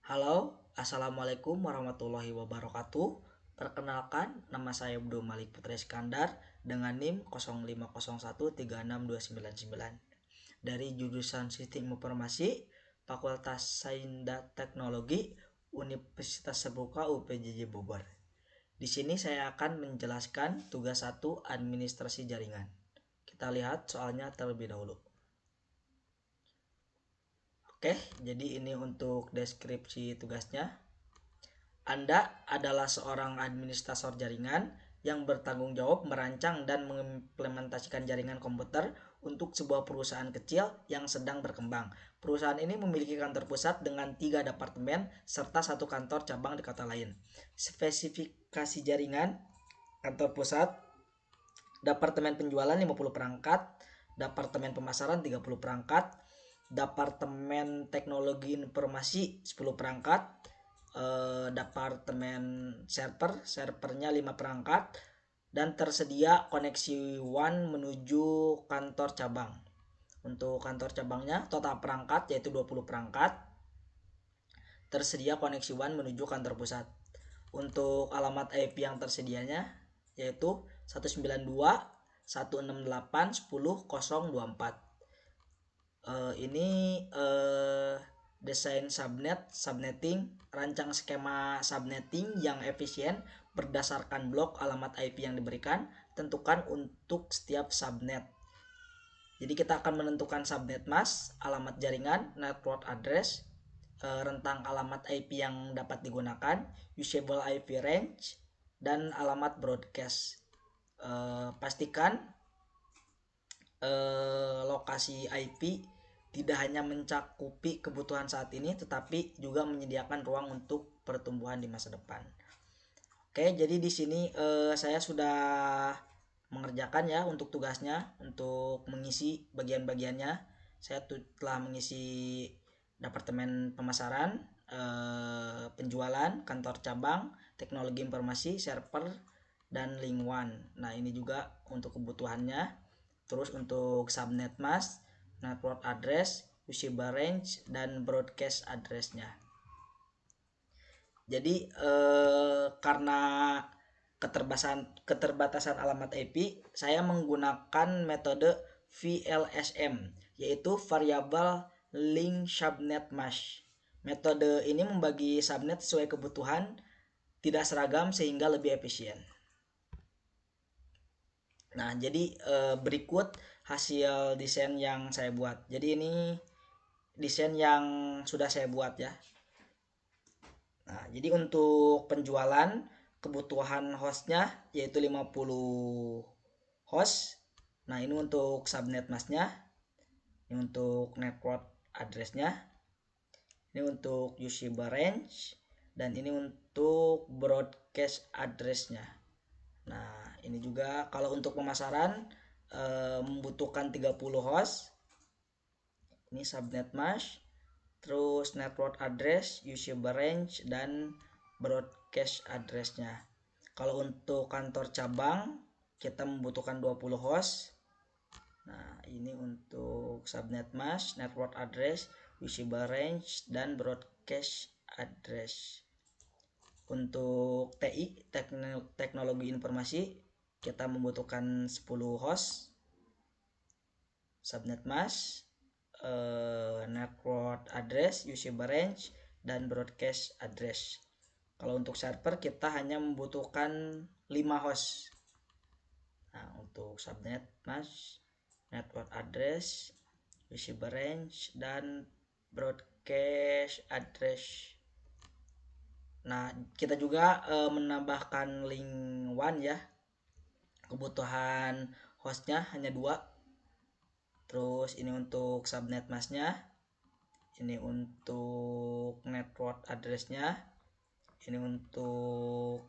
Halo, Assalamualaikum warahmatullahi wabarakatuh. Perkenalkan, nama saya Abdul Malik Putra Iskandar dengan NIM 0501362999 dari jurusan Sistem Informasi Fakultas Sains dan Teknologi Universitas Terbuka UPJJ Bogor. Di sini saya akan menjelaskan tugas 1 administrasi jaringan. Kita lihat soalnya terlebih dahulu. Oke, jadi ini untuk deskripsi tugasnya. Anda adalah seorang administrator jaringan yang bertanggung jawab merancang dan mengimplementasikan jaringan komputer untuk sebuah perusahaan kecil yang sedang berkembang. Perusahaan ini memiliki kantor pusat dengan 3 departemen serta 1 kantor cabang di kota lain. Spesifikasi jaringan: kantor pusat, departemen penjualan 50 perangkat, departemen pemasaran 30 perangkat, departemen teknologi informasi 10 perangkat, departemen servernya 5 perangkat, dan tersedia koneksi WAN menuju kantor cabang. Untuk kantor cabangnya total perangkat yaitu 20 perangkat, tersedia koneksi WAN menuju kantor pusat. Untuk alamat IP yang tersedianya yaitu 192.168.10.024. Ini desain subnetting, rancang skema subnetting yang efisien berdasarkan blok alamat IP yang diberikan, tentukan untuk setiap subnet. Jadi kita akan menentukan subnet mask, alamat jaringan, network address, rentang alamat IP yang dapat digunakan, usable IP range, dan alamat broadcast. Pastikan lokasi IP tidak hanya mencakupi kebutuhan saat ini, tetapi juga menyediakan ruang untuk pertumbuhan di masa depan. Oke, jadi di sini saya sudah mengerjakan ya untuk tugasnya, untuk mengisi bagian-bagiannya. Saya telah mengisi departemen pemasaran, penjualan, kantor cabang, teknologi informasi, server, dan link one. Nah, ini juga untuk kebutuhannya. Terus untuk subnet mask, network address, usable range, dan broadcast addressnya. Jadi karena keterbatasan alamat IP, saya menggunakan metode VLSM, yaitu Variable Link Subnet Mask. Metode ini membagi subnet sesuai kebutuhan, tidak seragam sehingga lebih efisien. Nah, jadi berikut hasil desain yang saya buat. Jadi ini desain yang sudah saya buat ya. Nah, jadi untuk penjualan, kebutuhan hostnya yaitu 50 host. Nah, ini untuk subnet masknya, ini untuk network addressnya, ini untuk usable range, dan ini untuk broadcast addressnya. Nah, ini juga kalau untuk pemasaran membutuhkan 30 host. Ini subnet mask, terus network address, usable range, dan broadcast addressnya. Kalau untuk kantor cabang kita membutuhkan 20 host. Nah, ini untuk subnet mask, network address, usable range, dan broadcast address. Untuk TI, teknologi informasi, kita membutuhkan 10 host, subnet mask, network address, usable range, dan broadcast address. Kalau untuk server kita hanya membutuhkan 5 host. Nah, untuk subnet mask, network address, usable range, dan broadcast address. Nah, kita juga menambahkan link one ya. Kebutuhan hostnya hanya 2. Terus ini untuk subnet masknya, ini untuk network addressnya, ini untuk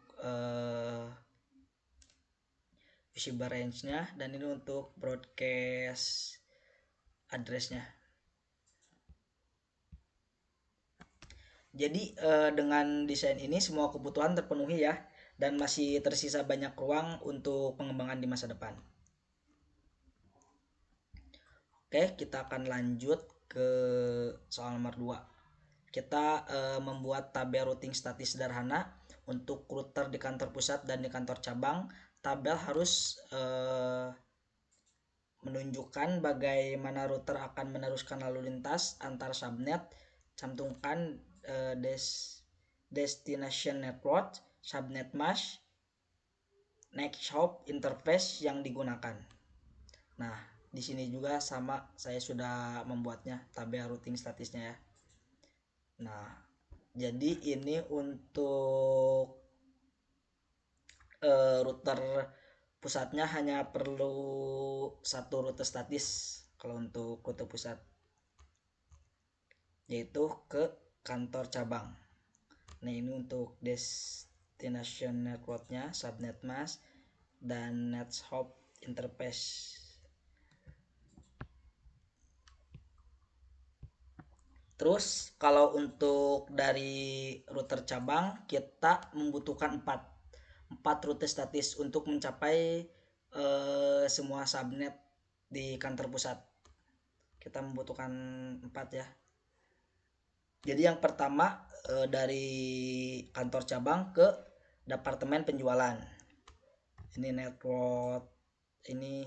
usable range-nya, dan ini untuk broadcast addressnya. Jadi dengan desain ini semua kebutuhan terpenuhi ya, dan masih tersisa banyak ruang untuk pengembangan di masa depan. Oke, kita akan lanjut ke soal nomor 2. kita membuat tabel routing statis sederhana untuk router di kantor pusat dan di kantor cabang. Tabel harus menunjukkan bagaimana router akan meneruskan lalu lintas antar subnet. Cantumkan destination network, subnet mask, next hop interface yang digunakan. Nah, di sini juga sama, saya sudah membuatnya tabel routing statisnya ya. Nah, jadi ini untuk router pusatnya hanya perlu satu rute statis kalau untuk rute pusat, yaitu ke kantor cabang. Nah, ini untuk destination networknya, subnet mask dan next hop interface. Terus kalau untuk dari router cabang kita membutuhkan 4 rute statis untuk mencapai semua subnet di kantor pusat. Kita membutuhkan 4 ya. Jadi yang pertama dari kantor cabang ke departemen penjualan. Ini network, ini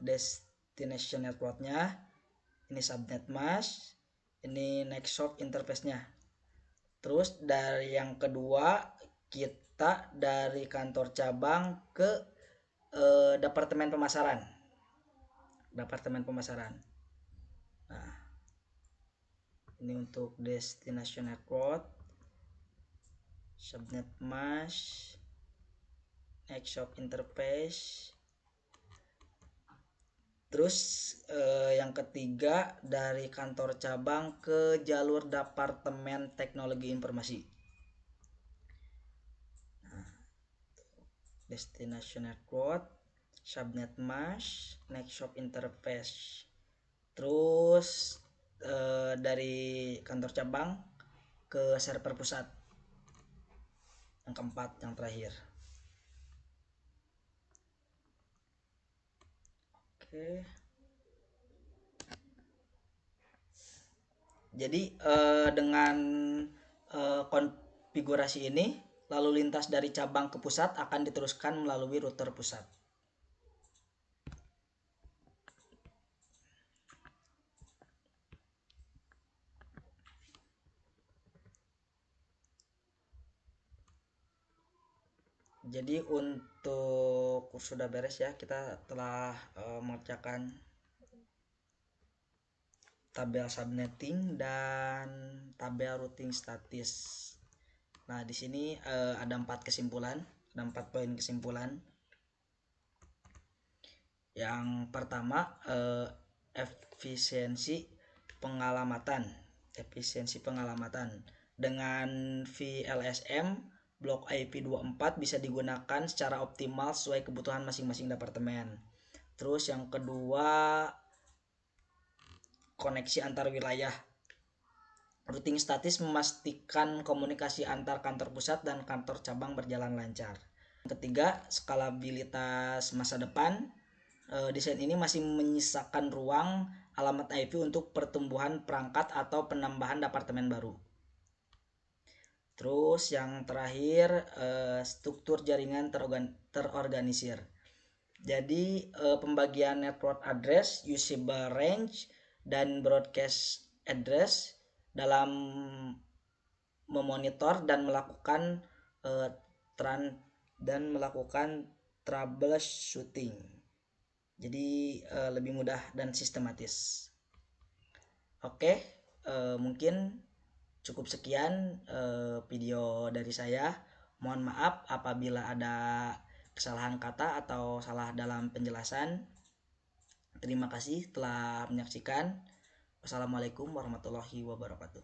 destination networknya, ini subnet mask, ini next hop interface-nya. Terus dari yang kedua kita dari kantor cabang ke departemen pemasaran. Nah, ini untuk destination network, subnet mask, next hop interface. Terus yang ketiga dari kantor cabang ke jalur departemen teknologi informasi. Nah, destination network, subnet mask, next hop interface. Terus dari kantor cabang ke server pusat. Yang keempat, yang terakhir. Oke. Jadi dengan konfigurasi ini, lalu lintas dari cabang ke pusat akan diteruskan melalui router pusat. Jadi untuk sudah beres ya, kita telah mengerjakan tabel subnetting dan tabel routing statis. Nah, di sini ada 4 kesimpulan, ada 4 poin kesimpulan. Yang pertama, efisiensi pengalamatan. Dengan VLSM blok IP24 bisa digunakan secara optimal sesuai kebutuhan masing-masing departemen. Terus yang kedua, koneksi antar wilayah. Routing statis memastikan komunikasi antar kantor pusat dan kantor cabang berjalan lancar. Yang ketiga, skalabilitas masa depan. Desain ini masih menyisakan ruang alamat IP untuk pertumbuhan perangkat atau penambahan departemen baru. Terus yang terakhir, struktur jaringan terorganisir. Jadi pembagian network address, usable range, dan broadcast address dalam memonitor dan melakukan troubleshooting. Jadi lebih mudah dan sistematis. Oke, mungkin cukup sekian video dari saya. Mohon maaf apabila ada kesalahan kata atau salah dalam penjelasan. Terima kasih telah menyaksikan. Wassalamualaikum warahmatullahi wabarakatuh.